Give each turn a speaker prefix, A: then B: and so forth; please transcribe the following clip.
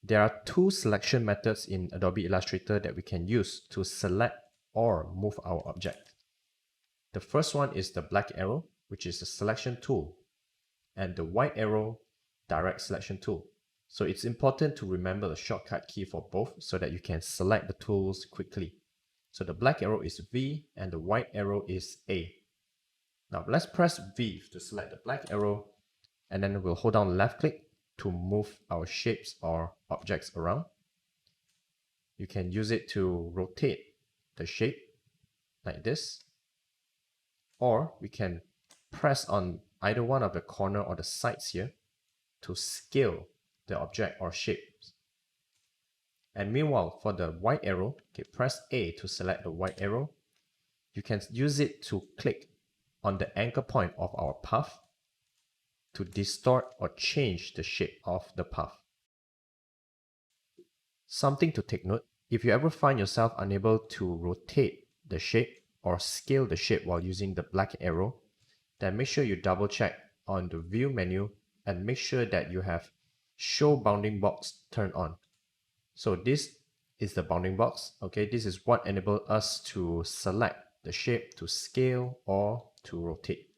A: There are two selection methods in Adobe Illustrator that we can use to select or move our object. The first one is the black arrow, which is a selection tool, and the white arrow, direct selection tool. So it's important to remember the shortcut key for both so that you can select the tools quickly. So the black arrow is V and the white arrow is A. Now let's press V to select the black arrow, and then we'll hold down left click to move our shapes or objects around. You can use it to rotate the shape like this, or we can press on either one of the corner or the sides here to scale the object or shapes. And meanwhile, for the white arrow, press A to select the white arrow. You can use it to click on the anchor point of our path to distort or change the shape of the path. Something to take note, if you ever find yourself unable to rotate the shape or scale the shape while using the black arrow, then make sure you double check on the view menu and make sure that you have show bounding box turned on. So this is the bounding box. Okay, this is what enables us to select the shape to scale or to rotate.